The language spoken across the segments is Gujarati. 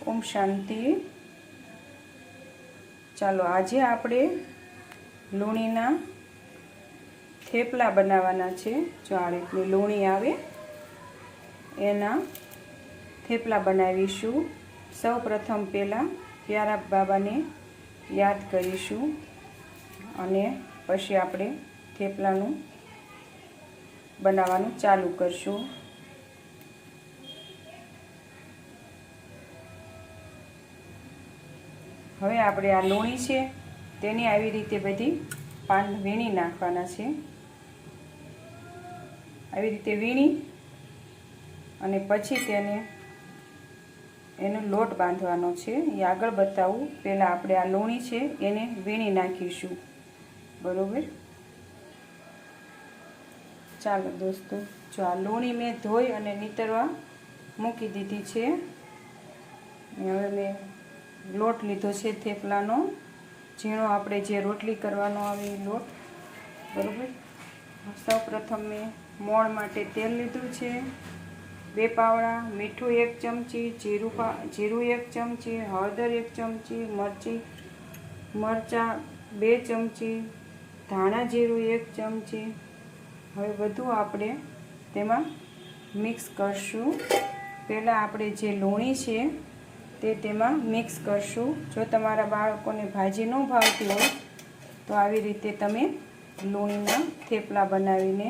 ઓમ શાંતિ। ચાલો આજે આપણે લૂણીના થેપલા બનાવવાના છે। જો આ રીતની લૂણી આવે એના થેપલા બનાવીશું। સૌ પ્રથમ પહેલાં પ્યારા બાબાને યાદ કરીશું અને પછી આપણે થેપલાનું બનાવવાનું ચાલુ કરશું। હવે આપણે આ લૂણી છે તેની આવી રીતે બધી પાન વીણી નાખવાના છે। આવી રીતે વીણી અને પછી એનો લોટ બાંધવાનો છે। એ આગળ બતાવું, પહેલાં આપણે આ લૂણી છે એને વીણી નાખીશું, બરોબર। ચાલો દોસ્તો, જો આ લૂણી મેં ધોઈ અને નીતરવા મૂકી દીધી છે। હવે મેં લોટ લીધો છે થેપલાનો, ઝીણો આપણે જે રોટલી કરવાનો આવે એ લોટ, બરોબર। સૌ પ્રથમ મેં મોણ માટે તેલ લીધું છે, 2 પાવડા, મીઠું 1 ચમચી, જીરું 1 ચમચી, હળદર 1 ચમચી, મરચાં 2 ચમચી, ધાણા જીરું 1 ચમચી। હવે બધું આપણે તેમાં મિક્સ કરશું। પહેલાં આપણે જે લૂણી છે તે તેમાં મિક્સ કરશું। જો તમારા બાળકોને ભાજી ન ભાવતી હોય તો આવી રીતે તમે લૂણીના થેપલા બનાવીને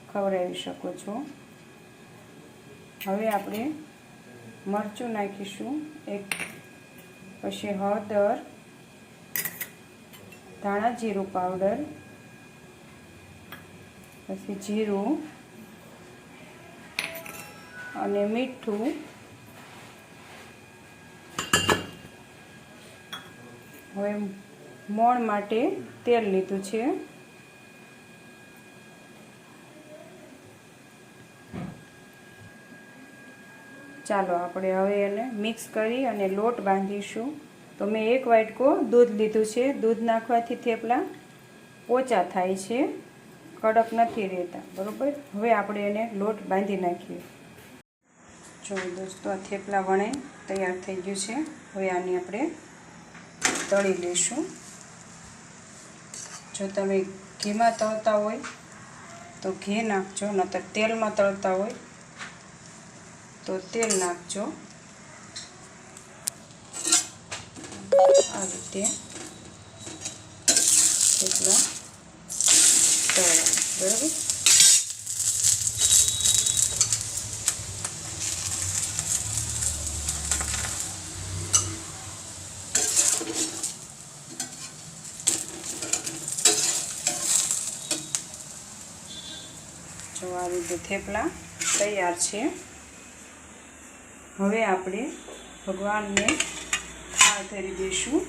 ખવડાવી શકો છો। હવે આપણે મરચું નાખીશું 1, પછી હળદર, ધાણા જીરું પાવડર, પછી જીરું અને મીઠું, હવે મોણ માટે તેલ લીધું છે। ચાલો આપણે હવે એને મિક્સ કરી અને લોટ બાંધીશું। તો મેં 1 વાટકો દૂધ લીધું છે। દૂધ નાખવાથી થેપલા પોચા થાય છે, કડક નથી રહેતા, બરોબર। હવે આપણે એને લોટ બાંધી નાખીએ। જો દોસ્તો, આ થેપલા વણાઈ તૈયાર થઈ ગયું છે। હવે આને આપણે તળી લઈશું। જો તમે ઘીમાં તળતા હોય તો ઘી નાખજો, નહીંતર તેલમાં તળતા હોય તો તેલ નાખજો। આ રીતે થેપલા તળવાના, બરાબર। જો આ રીતે થેપલા તૈયાર છે। હવે આપણે ભગવાનને થાળ ધરી દઈશું।